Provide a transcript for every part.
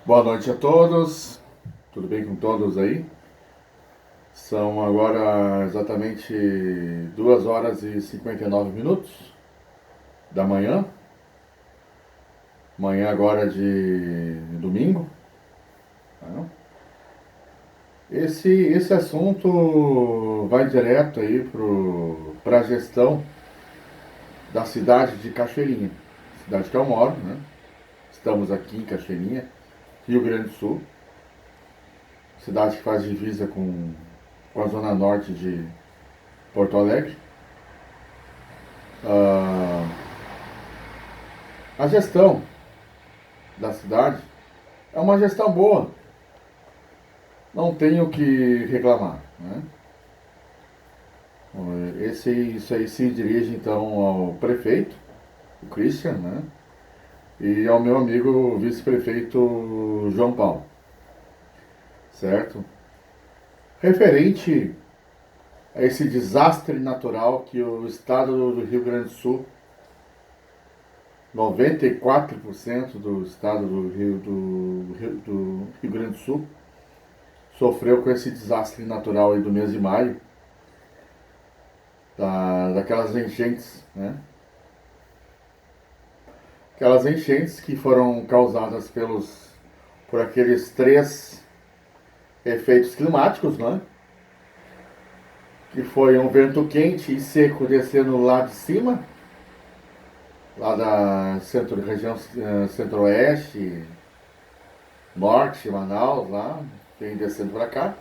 Boa noite a todos, tudo bem com todos aí? São agora exatamente 2 horas e 59 minutos da manhã, manhã agora de domingo. Né? Esse assunto vai direto aí para a gestão da cidade de Cachoeirinha, cidade que eu moro, né? Estamos aqui em Cachoeirinha, Rio Grande do Sul, cidade que faz divisa com a zona norte de Porto Alegre. Ah, a gestão da cidade é uma gestão boa, não tenho o que reclamar. Né? Isso aí se dirige então ao prefeito, o Christian, né? E ao meu amigo vice-prefeito João Paulo, certo? Referente a esse desastre natural que o estado do Rio Grande do Sul, 94% do estado do Rio Grande do Sul, sofreu com esse desastre natural aí do mês de maio, daquelas enchentes, né? Aquelas enchentes que foram causadas por aqueles três efeitos climáticos, né? Que foi um vento quente e seco descendo lá de cima, lá da região centro-oeste, norte, Manaus, lá, vem descendo para cá.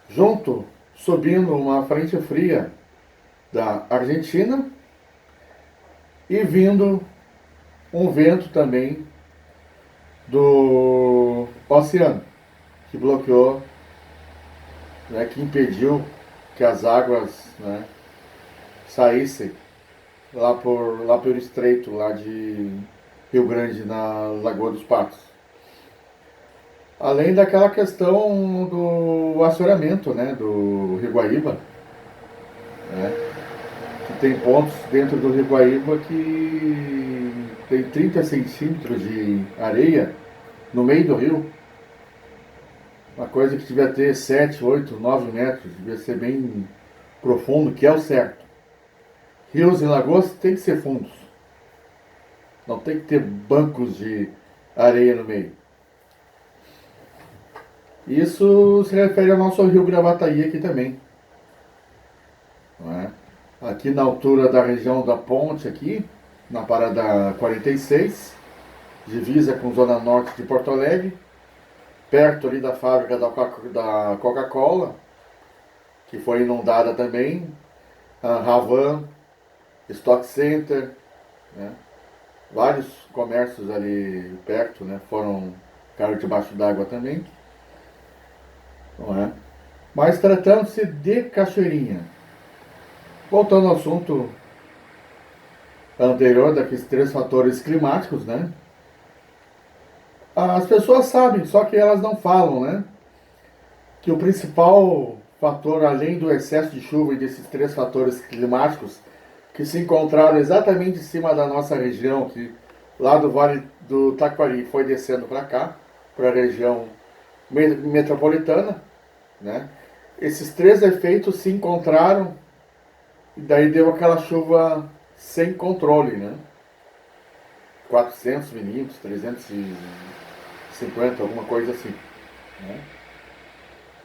Junto, subindo uma frente fria da Argentina e vindo um vento também do oceano, que bloqueou, né, que impediu que as águas, né, saíssem lá pelo estreito lá de Rio Grande, na Lagoa dos Patos. Além daquela questão do assoreamento, né, do Rio Guaíba, né, que tem pontos dentro do Rio Guaíba que tem 30 centímetros de areia no meio do rio. Uma coisa que devia ter 7, 8, 9 metros, devia ser bem profundo, que é o certo. Rios e lagoas tem que ser fundos. Não tem que ter bancos de areia no meio. Isso se refere ao nosso rio Gravataí aqui também. Não é? Aqui na altura da região da ponte, aqui, na parada 46, divisa com zona norte de Porto Alegre, perto ali da fábrica da Coca-Cola, que foi inundada também, a Ravan, Stock Center, né? Vários comércios ali perto, né? Ficaram debaixo d'água também, não é? Mas tratando-se de Cachoeirinha, voltando ao assunto anterior daqueles três fatores climáticos, né? As pessoas sabem, só que elas não falam, né? Que o principal fator, além do excesso de chuva e desses três fatores climáticos, que se encontraram exatamente em cima da nossa região, que lá do Vale do Taquari foi descendo para cá, para a região metropolitana, né? Esses três efeitos se encontraram e daí deu aquela chuva sem controle, né? 400 milímetros, 350, alguma coisa assim. Né?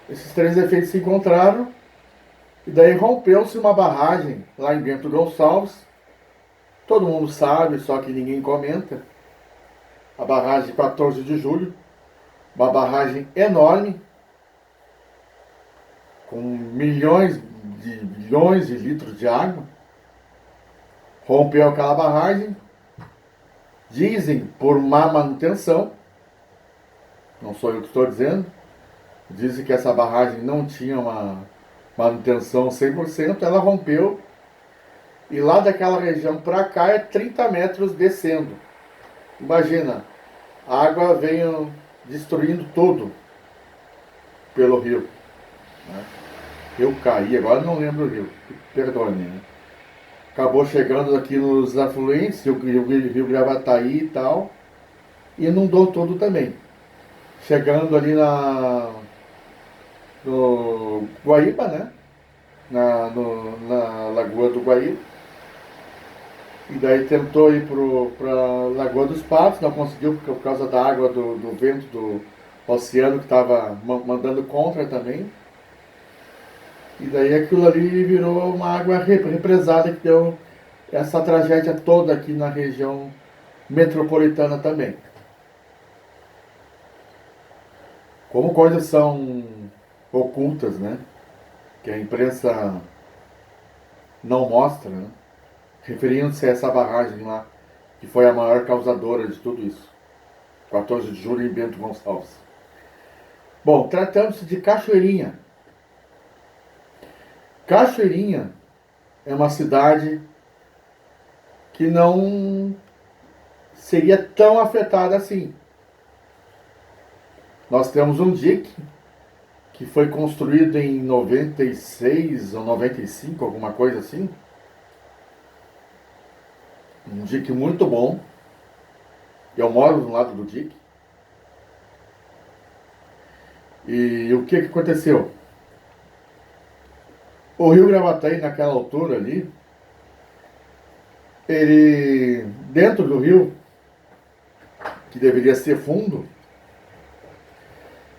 Esses três efeitos se encontraram e daí rompeu-se uma barragem lá em Bento Gonçalves. Todo mundo sabe, só que ninguém comenta. A barragem 14 de julho, uma barragem enorme, com bilhões de litros de água. Rompeu aquela barragem, dizem por má manutenção, não sou eu que estou dizendo, dizem que essa barragem não tinha uma manutenção 100%, ela rompeu e lá daquela região para cá é 30 metros descendo. Imagina, a água veio destruindo tudo pelo rio. Né? Rio Caí, agora não lembro o rio, perdone. Né? Acabou chegando aqui nos afluentes, Rio Gravataí e tal. e inundou tudo também. Chegando ali no Guaíba, né? Na Lagoa do Guaíba. E daí tentou ir para Lagoa dos Patos, não conseguiu por causa da água do vento do oceano que estava mandando contra também. E daí aquilo ali virou uma água represada que deu essa tragédia toda aqui na região metropolitana também. Como coisas são ocultas, né? Que a imprensa não mostra, né? Referindo-se a essa barragem lá, que foi a maior causadora de tudo isso. 14 de julho em Bento Gonçalves. Bom, tratando-se de Cachoeirinha. Cachoeirinha é uma cidade que não seria tão afetada assim. Nós temos um dique que foi construído em 96 ou 95, alguma coisa assim. Um dique muito bom. Eu moro do lado do dique. E o que aconteceu? O rio Gravataí, naquela altura ali, ele, dentro do rio, que deveria ser fundo,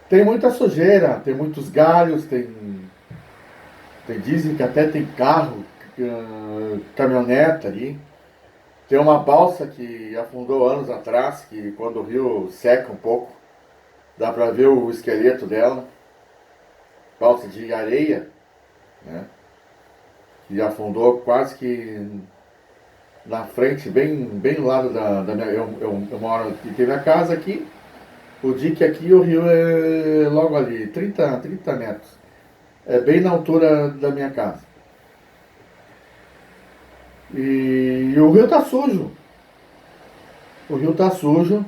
tem muita sujeira, tem muitos galhos, dizem que até tem carro, caminhoneta ali. Tem uma balsa que afundou anos atrás, que quando o rio seca um pouco, dá para ver o esqueleto dela. Balsa de areia, né? Que afundou quase que na frente, bem do lado da minha. Eu moro aqui, tem minha casa aqui, o dique aqui e o rio é logo ali, 30 metros. É bem na altura da minha casa. E o rio tá sujo. O rio tá sujo,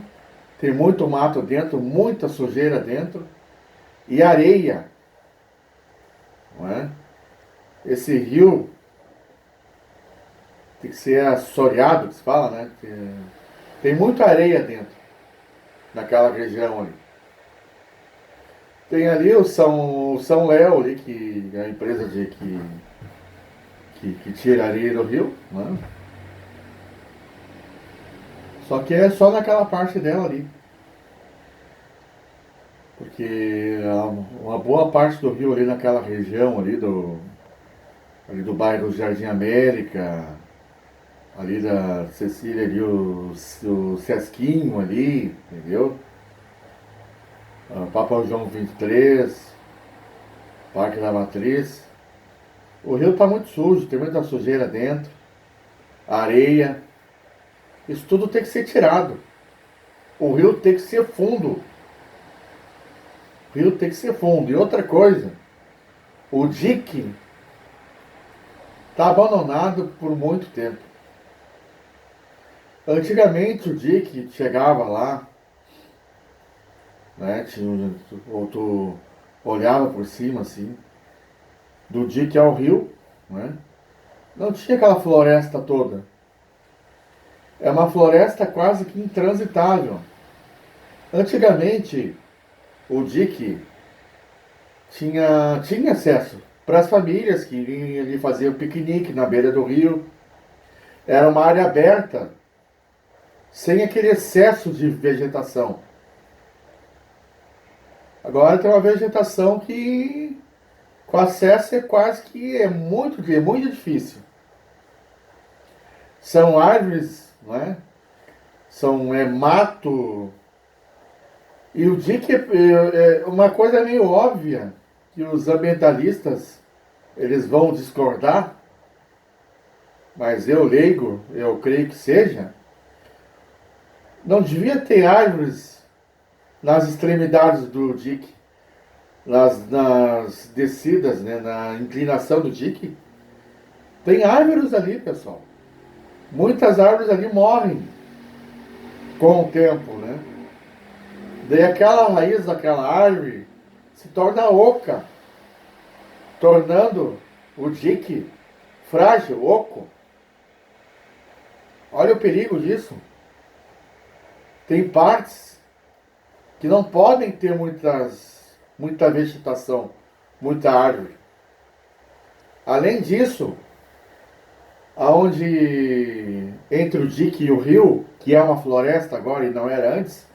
tem muito mato dentro, muita sujeira dentro e areia, não é? Esse rio tem que ser assoreado, que se fala, né? Tem muita areia dentro, naquela região ali. Tem ali o São Léo ali, que é a empresa que tira areia do rio, né? Só que é só naquela parte dela ali. Porque uma boa parte do rio ali naquela região ali do bairro Jardim América, ali da Cecília, ali o Sesquinho ali, entendeu? Papa João 23, Parque da Matriz. O rio está muito sujo, tem muita sujeira dentro, areia. Isso tudo tem que ser tirado. O rio tem que ser fundo. O rio tem que ser fundo. E outra coisa, o dique está abandonado por muito tempo. Antigamente o dique chegava lá, né? Ou tu olhava por cima assim, do dique ao rio, né? Não tinha aquela floresta toda. É uma floresta quase que intransitável. Antigamente o dique tinha acesso para as famílias que iriam ali fazer o piquenique na beira do rio. Era uma área aberta, sem aquele excesso de vegetação. Agora tem uma vegetação que com acesso é quase que é muito difícil. São árvores, não é? É mato. E o dique é uma coisa meio óbvia que os ambientalistas eles vão discordar, mas eu leigo, eu creio que seja, não devia ter árvores nas extremidades do dique, nas descidas, né, na inclinação do dique. Tem árvores ali, pessoal. Muitas árvores ali morrem com o tempo, né? Daí aquela raiz daquela árvore se torna oca, tornando o dique frágil, oco. Olha o perigo disso. Tem partes que não podem ter muita vegetação, muita árvore. Além disso, aonde entre o dique e o rio, que é uma floresta agora e não era antes,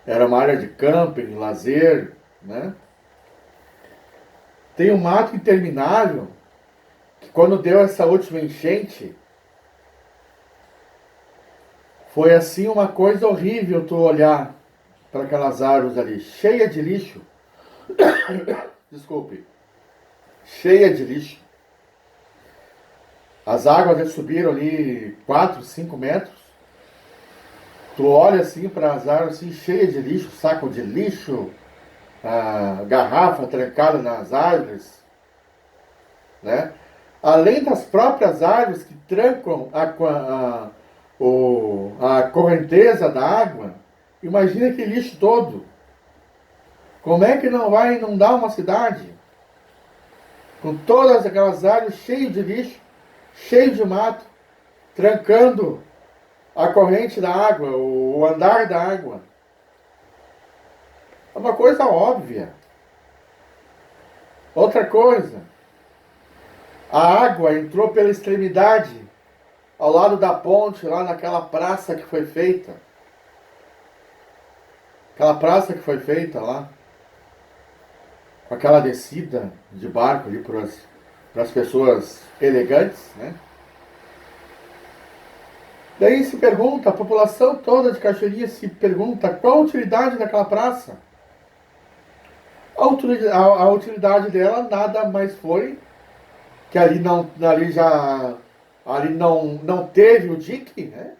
era uma área de camping, lazer, né? Tem um mato interminável que quando deu essa última enchente, foi assim uma coisa horrível tu olhar para aquelas árvores ali, cheia de lixo. Desculpe. Cheia de lixo. As águas já subiram ali 4, 5 metros. Tu olha assim para as árvores assim, cheia de lixo, saco de lixo, garrafa trancada nas árvores, né? Além das próprias árvores que trancam a correnteza da água, imagina que lixo todo. Como é que não vai inundar uma cidade? Com todas aquelas árvores cheias de lixo, cheio de mato, trancando a corrente da água, o andar da água. É uma coisa óbvia. Outra coisa, a água entrou pela extremidade, ao lado da ponte, lá naquela praça que foi feita. Aquela praça que foi feita lá, com aquela descida de barco ali para as pessoas elegantes, né? Daí se pergunta, a população toda de Cachoeirinha se pergunta qual a utilidade daquela praça. A utilidade dela nada mais foi que ali não teve o dique, né?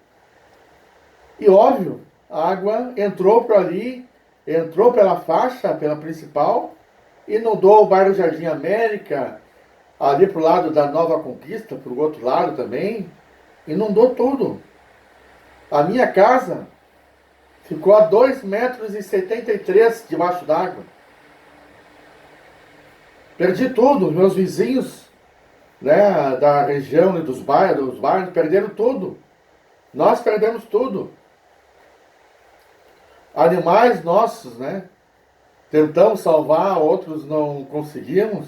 E óbvio, a água entrou por ali, entrou pela faixa, pela principal, inundou o bairro Jardim América, ali pro lado da Nova Conquista, pro outro lado também, inundou tudo. A minha casa ficou a 2,73 metros debaixo d'água. Perdi tudo, meus vizinhos, né, da região e dos bairros perderam tudo. Nós perdemos tudo. Animais nossos, né? Tentamos salvar, outros não conseguimos.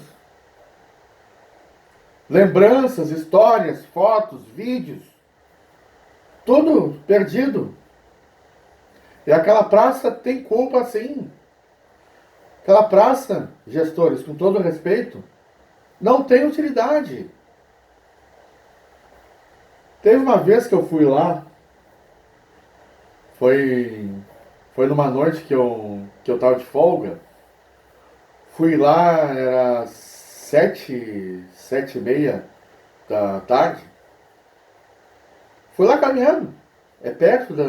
Lembranças, histórias, fotos, vídeos, tudo perdido. E aquela praça tem culpa, sim. Aquela praça, gestores, com todo respeito, não tem utilidade. Teve uma vez que eu fui lá, foi numa noite que eu tava de folga. Fui lá, era 7h30 da tarde. Fui lá caminhando. É perto da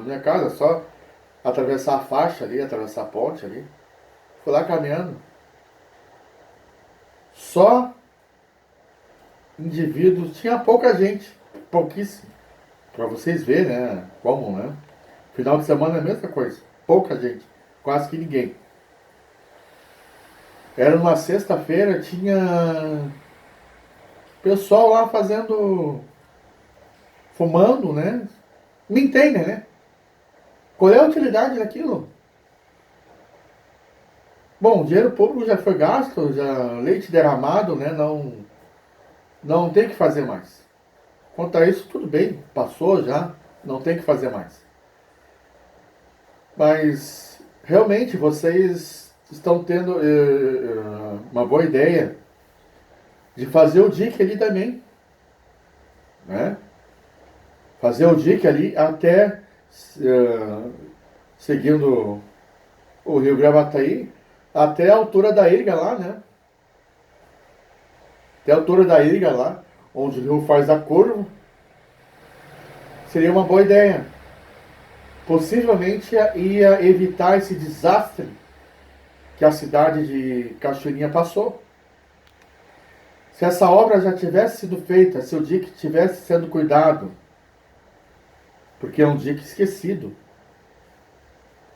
minha casa, só atravessar a faixa ali, atravessar a ponte ali. Fui lá caminhando. Só indivíduos, tinha pouca gente, pouquíssimo. Pra vocês verem, né? Como, né? Final de semana é a mesma coisa. Pouca gente, quase que ninguém. Era uma sexta-feira, tinha pessoal lá fumando, né? Me entendem, né? Qual é a utilidade daquilo? Bom, o dinheiro público já foi gasto, já leite derramado, né? Não tem que fazer mais. Quanto a isso, tudo bem, passou já, não tem que fazer mais. Mas realmente vocês estão tendo uma boa ideia de fazer o dique ali também, né? Fazer o dique ali até seguindo o rio Gravataí, até a altura da Irga lá, né? Até a altura da Irga lá, onde o rio faz a curva, seria uma boa ideia. Possivelmente ia evitar esse desastre que a cidade de Cachoeirinha passou. Se essa obra já tivesse sido feita, se o dique tivesse sendo cuidado, porque é um dique esquecido,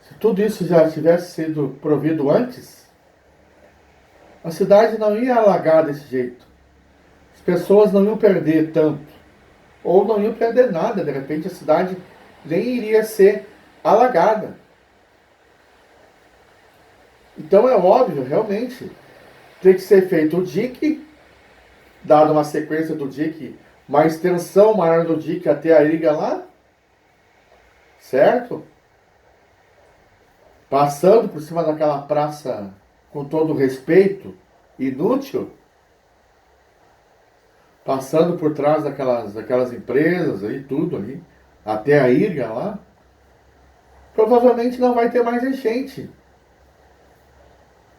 se tudo isso já tivesse sido provido antes, a cidade não ia alagar desse jeito. As pessoas não iam perder tanto, ou não iam perder nada, de repente a cidade nem iria ser alagada. Então é óbvio, realmente, tem que ser feito o dique, dado uma sequência do dique, uma extensão maior do dique até a irga lá, certo? Passando por cima daquela praça com todo respeito, inútil, passando por trás daquelas empresas aí, tudo ali, até a irga lá, provavelmente não vai ter mais enchente.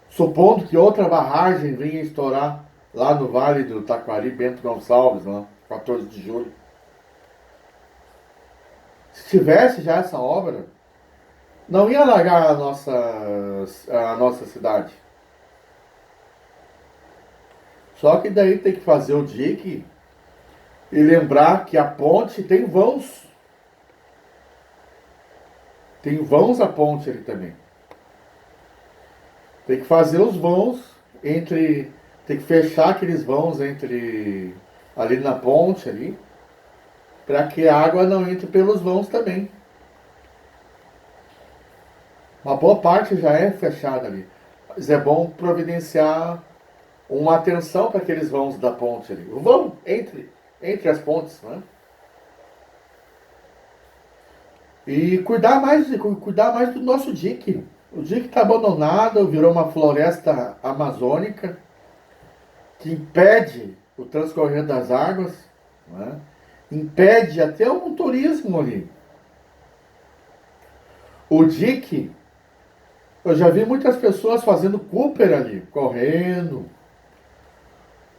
Supondo que outra barragem venha estourar lá no Vale do Taquari, Bento Gonçalves, lá, 14 de julho. Se tivesse já essa obra, não ia alagar a nossa cidade. Só que daí tem que fazer o dique e lembrar que a ponte tem vãos. Tem vãos a ponte ali também. Tem que fazer os vãos entre. Tem que fechar aqueles vãos entre. Ali na ponte ali. Para que a água não entre pelos vãos também. Uma boa parte já é fechada ali. Mas é bom providenciar uma atenção para aqueles vãos da ponte ali. O vão entre as pontes, né? E cuidar mais do nosso dique. O dique está abandonado, virou uma floresta amazônica que impede o transcorrer das águas, né? Impede até o turismo ali. O dique, eu já vi muitas pessoas fazendo Cooper ali, correndo.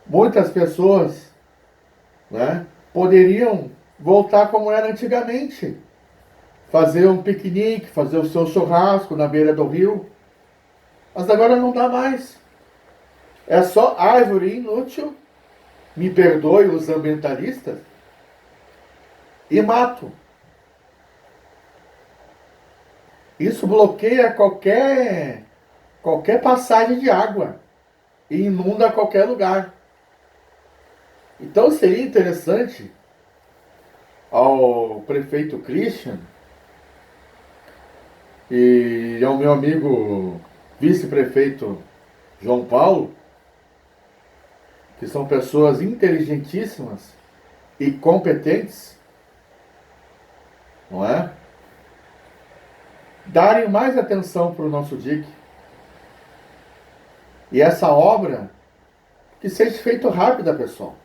Muitas pessoas, né, poderiam voltar como era antigamente. Fazer um piquenique, fazer o seu churrasco na beira do rio. Mas agora não dá mais. É só árvore inútil, me perdoe os ambientalistas, e mato. Isso bloqueia qualquer passagem de água e inunda qualquer lugar. Então seria interessante ao prefeito Christian e ao meu amigo vice-prefeito João Paulo, que são pessoas inteligentíssimas e competentes, não é? Darem mais atenção para o nosso dique. E essa obra que seja feita rápida, pessoal.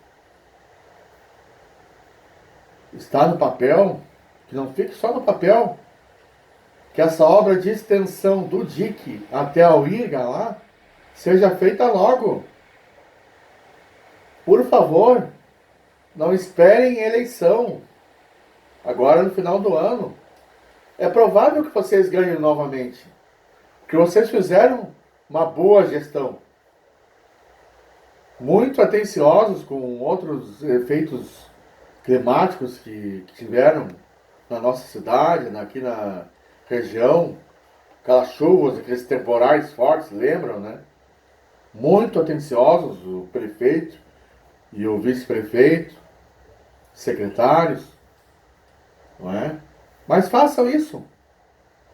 Está no papel, que não fique só no papel, que essa obra de extensão do dique até a Irga lá seja feita logo. Por favor, não esperem eleição. Agora no final do ano. É provável que vocês ganhem novamente. Porque vocês fizeram uma boa gestão. Muito atenciosos com outros efeitos climáticos que tiveram na nossa cidade, aqui na região. Aquelas chuvas, aqueles temporais fortes, lembram, né? Muito atenciosos, o prefeito e o vice-prefeito, secretários, não é? Mas façam isso.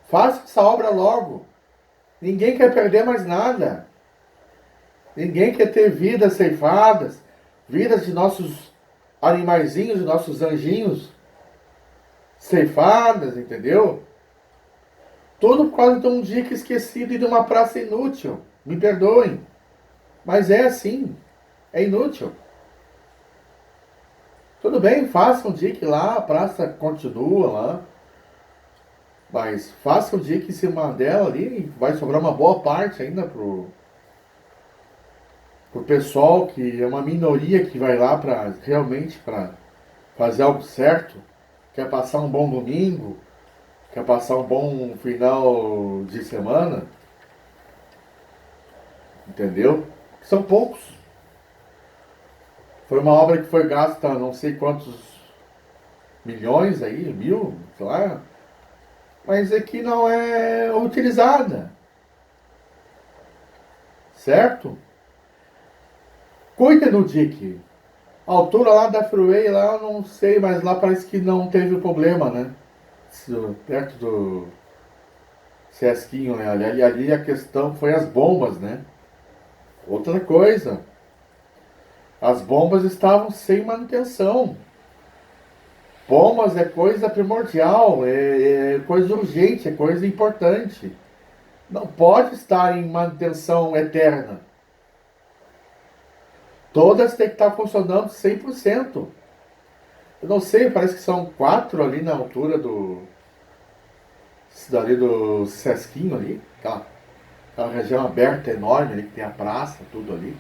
Façam essa obra logo. Ninguém quer perder mais nada. Ninguém quer ter vidas ceifadas, vidas de nossos animaizinhos, de nossos anjinhos ceifadas, entendeu? Tudo por causa de um dique esquecido e de uma praça inútil. Me perdoem. Mas é assim. É inútil. Tudo bem, façam um dique lá, a praça continua lá. Mas façam um dique em cima dela ali, vai sobrar uma boa parte ainda pro pessoal, que é uma minoria que vai lá para realmente para fazer algo certo, quer passar um bom domingo, quer passar um bom final de semana, entendeu? São poucos. Foi uma obra que foi gasta não sei quantos milhões aí, mil, sei lá, mas é que não é utilizada, certo? Cuide do dique. A altura lá da Freeway, lá eu não sei, mas lá parece que não teve problema, né? Perto Sesquinho, né? Ali a questão foi as bombas, né? Outra coisa, as bombas estavam sem manutenção. Bombas é coisa primordial, é coisa urgente, é coisa importante. Não pode estar em manutenção eterna. Todas têm que estar funcionando 100%. Eu não sei, parece que são 4 ali na altura dali do Sesquinho ali, aquela região aberta enorme ali, que tem a praça, tudo ali.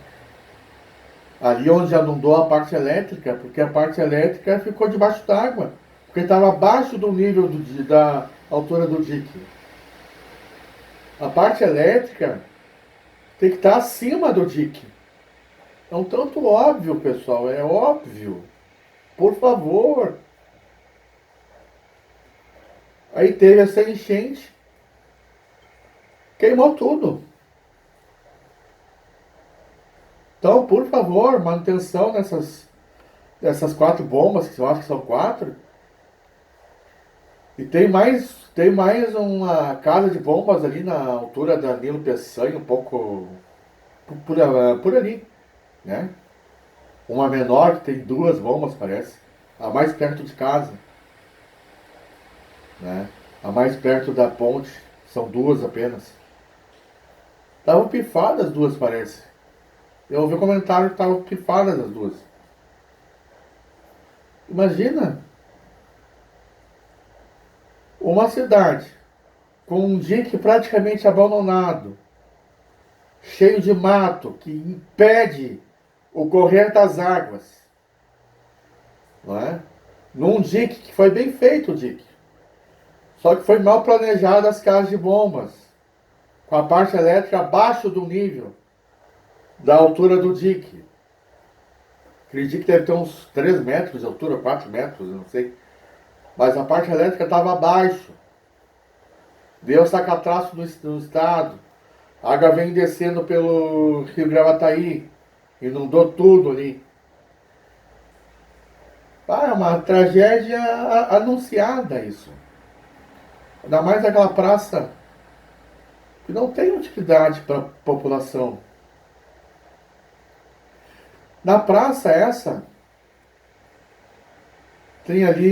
Ali onde já inundou a parte elétrica, porque a parte elétrica ficou debaixo d'água, porque estava abaixo do nível da altura do dique. A parte elétrica tem que estar acima do dique. É um tanto óbvio, pessoal, é óbvio. Por favor. Aí teve essa enchente, queimou tudo. Então, por favor, manutenção dessas 4 bombas, que eu acho que são 4. E tem mais uma casa de bombas ali na altura da Nilo Peçanha, um pouco por ali, né? Uma menor que tem 2 bombas, parece. A mais perto de casa, né? A mais perto da ponte, são 2 apenas. Estavam pifadas as 2, parece. Eu ouvi um comentário que estavam pifadas as 2. Imagina uma cidade com um dique praticamente abandonado, cheio de mato, que impede o correr das águas, não é? Num dique que foi bem feito o dique, só que foi mal planejado as casas de bombas, com a parte elétrica abaixo do nível da altura do dique. Acredito que deve ter uns 3 metros de altura, 4 metros, não sei. Mas a parte elétrica estava abaixo. Deu sacatraço no estado. A água vem descendo pelo Rio Gravataí. Inundou tudo ali. Ah, é uma tragédia anunciada isso. Ainda mais aquela praça que não tem utilidade para a população. Na praça essa, tem ali